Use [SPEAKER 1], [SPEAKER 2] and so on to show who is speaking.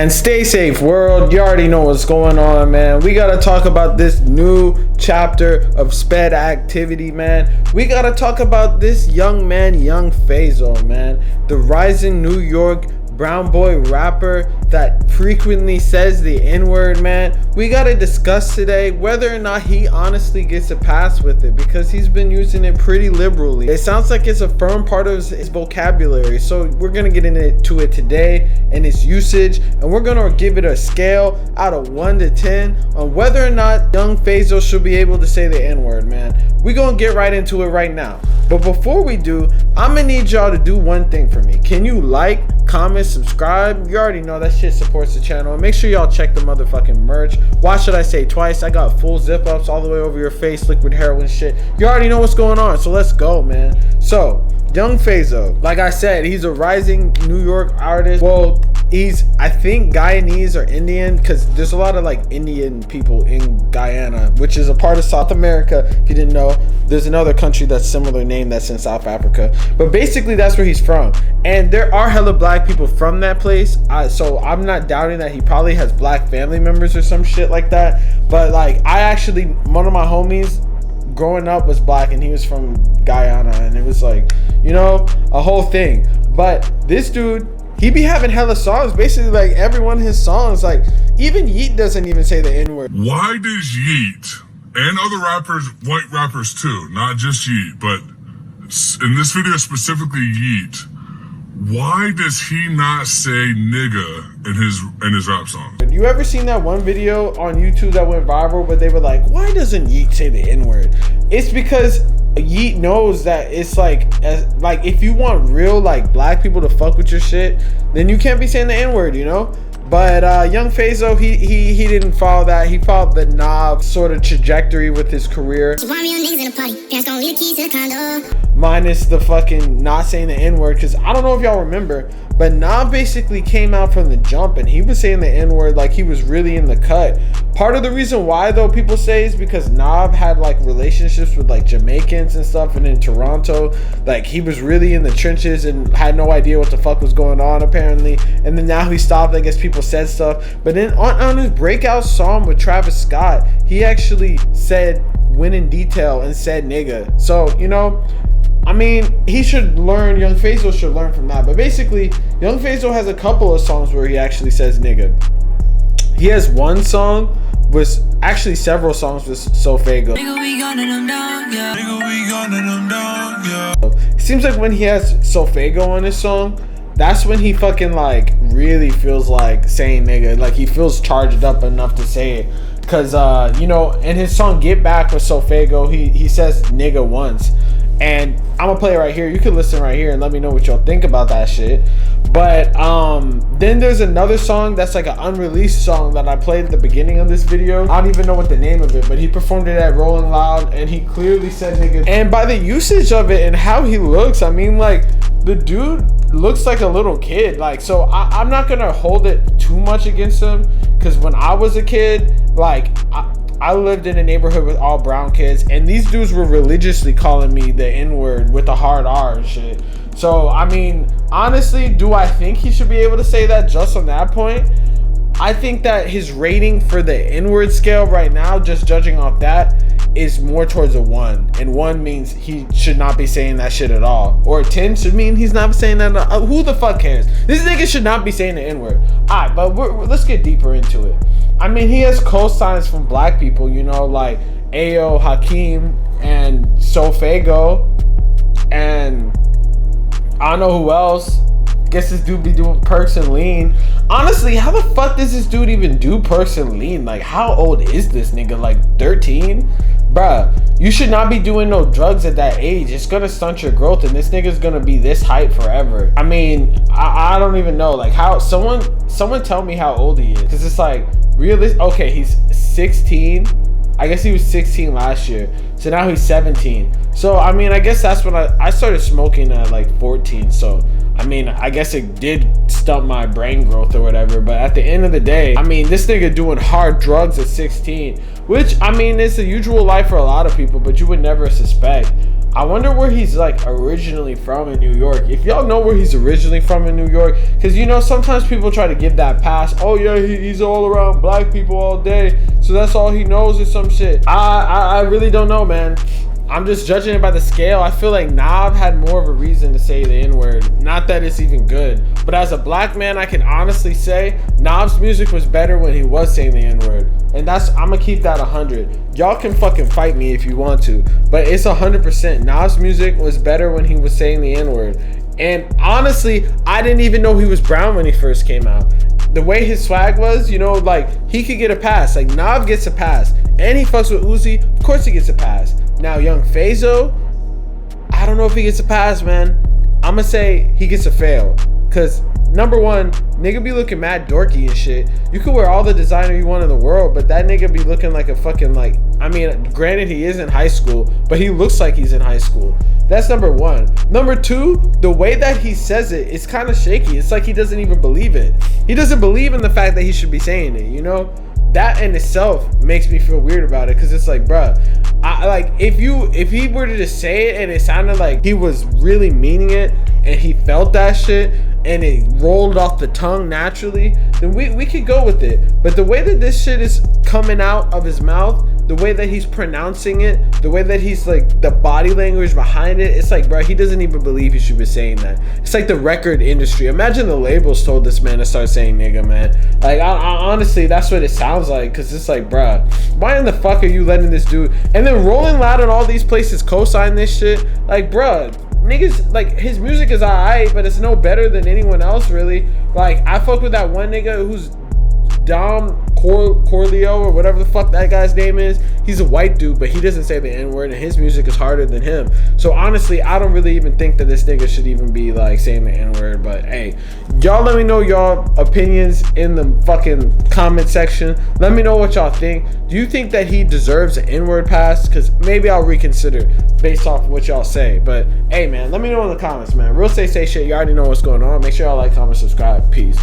[SPEAKER 1] man. Stay safe, world. You already know what's going on, man. We gotta talk about this new chapter of sped activity, man. We gotta talk about this young man, young Fazo, man. The rising New York brown boy rapper that frequently says the N-word, man. We gotta discuss today whether or not he honestly gets a pass with it, because he's been using it pretty liberally. It sounds like it's a firm part of his vocabulary, so we're gonna get into it today and its usage, and we're gonna give it a scale out of 1 to 10 on whether or not young Fazo should be able to say the N-word, man. We're gonna get right into it right now. But before we do, I'm gonna need y'all to do one thing for me. Can you like, comment, subscribe? You already know that shit supports the channel. And make sure y'all check the motherfucking merch. Why should I say twice? I got full zip ups all the way over your face, liquid heroin shit. You already know what's going on, so let's go, man. So young Fazo, like I said, he's a rising New York artist. Well, he's, I think, Guyanese or Indian, because there's a lot of like Indian people in Guyana, which is a part of South America. If you didn't know, there's another country that's similar name that's in South Africa, but basically that's where he's from. And there are hella black people from that place, so I'm not doubting that he probably has black family members or some shit like that. But like, I actually, one of my homies growing up was black and he was from Guyana, and it was like, you know, a whole thing. But this dude, he be having hella songs, basically like every one of his songs, like even Yeet doesn't even say the N-word.
[SPEAKER 2] Why does Yeet and other rappers, white rappers too, not just Yeet, but in this video specifically Yeet, why does he not say nigga in his rap song?
[SPEAKER 1] You ever seen that one video on YouTube that went viral where they were like, why doesn't Yeet say the N-word? It's because Yeet knows that it's like if you want real like black people to fuck with your shit, then you can't be saying the N-word, you know? But young Fazo, he didn't follow that. He followed the knob sort of trajectory with his career. Minus the fucking not saying the N-word, because I don't know if y'all remember, but Knob basically came out from the jump and he was saying the N-word like he was really in the cut. Part of the reason why, though, people say is because Knob had like relationships with like Jamaicans and stuff, and in Toronto, like he was really in the trenches and had no idea what the fuck was going on apparently. And then now he stopped, I guess people said stuff. But then on his breakout song with Travis Scott, he actually went in detail and said nigga. So, you know, I mean, he should learn, young Fazo should learn from that. But basically, young Fazo has a couple of songs where he actually says nigga. He has one song with, actually several songs with Fazo. It seems like when he has Fazo on his song, that's when he fucking like really feels like saying nigga. Like he feels charged up enough to say it. Cause you know, in his song Get Back with Fazo, he says nigga once. And I'm gonna play it right here. You can listen right here and let me know what y'all think about that shit. But then there's another song that's like an unreleased song that I played at the beginning of this video. I don't even know what the name of it, but he performed it at Rolling Loud and he clearly said nigga. And by the usage of it and how he looks, I mean, like, the dude looks like a little kid. Like, so I'm not gonna hold it too much against him, because when I was a kid, like, I lived in a neighborhood with all brown kids, and these dudes were religiously calling me the N-word with the hard R and shit. So, I mean, honestly, do I think he should be able to say that just on that point? I think that his rating for the N-word scale right now, just judging off that, is more towards a 1. And 1 means he should not be saying that shit at all. Or 10 should mean he's not saying that at all. Who the fuck cares? This nigga should not be saying the N-word. Alright, but let's get deeper into it. I mean, he has cosigns from black people, you know, like Ayo, Hakeem, and Fazo, and I don't know who else. Guess this dude be doing Perks and Lean. Honestly, how the fuck does this dude even do Perks and Lean? Like, how old is this nigga? Like 13? Bruh, you should not be doing no drugs at that age. It's gonna stunt your growth, and this nigga's gonna be this hype forever. I mean, I don't even know. Like, how, someone tell me how old he is. Because it's like, okay, he's 16. I guess he was 16 last year. So now he's 17. So, I mean, I guess that's when I started smoking at like 14. So, I mean, I guess it did stunt my brain growth or whatever. But at the end of the day, I mean, this nigga doing hard drugs at 16. Which, I mean, it's the usual life for a lot of people, but you would never suspect. I wonder where he's like originally from in New York. If y'all know where he's originally from in New York, because you know sometimes people try to give that pass. Oh yeah, he's all around black people all day, so that's all he knows or some shit. I really don't know, man. I'm just judging it by the scale. I feel like Nav had more of a reason to say the N-word. Not that it's even good, but as a black man, I can honestly say Nav's music was better when he was saying the N-word. And I'm gonna keep that 100. Y'all can fucking fight me if you want to, but it's 100%. Nav's music was better when he was saying the N-word. And honestly, I didn't even know he was brown when he first came out. The way his swag was, you know, like, he could get a pass. Like, Nav gets a pass. And he fucks with Uzi, of course he gets a pass. Now, young Fazo, I don't know if he gets a pass, man. I'm gonna say he gets a fail. Because, number one, nigga be looking mad dorky and shit. You could wear all the designer you want in the world, but that nigga be looking like a fucking, like, I mean, granted, he is in high school, but he looks like he's in high school. That's number one. Number two, the way that he says it, it's kind of shaky. It's like he doesn't even believe it. He doesn't believe in the fact that he should be saying it, you know? That in itself makes me feel weird about it, because it's like, bruh, like, if he were to just say it and it sounded like he was really meaning it and he felt that shit and it rolled off the tongue naturally, then we could go with it. But the way that this shit is coming out of his mouth, the way that he's pronouncing it, the way that he's like, the body language behind it, it's like, bro, he doesn't even believe he should be saying that. It's like the record industry. Imagine the labels told this man to start saying nigga, man. Like, I honestly, that's what it sounds like, because it's like, bruh, why in the fuck are you letting this dude? And then Rolling Loud and all these places co-sign this shit. Like, bruh, niggas, like, his music is alright, but it's no better than anyone else, really. Like, I fuck with that one nigga who's Dom Corleo or whatever the fuck that guy's name is. He's a white dude, but he doesn't say the N-word, and his music is harder than him. So honestly, I don't really even think that this nigga should even be like saying the N-word. But hey, y'all let me know y'all opinions in the fucking comment section. Let me know what y'all think. Do you think that he deserves an N-word pass? Because maybe I'll reconsider based off of what y'all say. But hey, man, let me know in the comments, man. Real say shit. You already know what's going on. Make sure y'all like, comment, subscribe. Peace.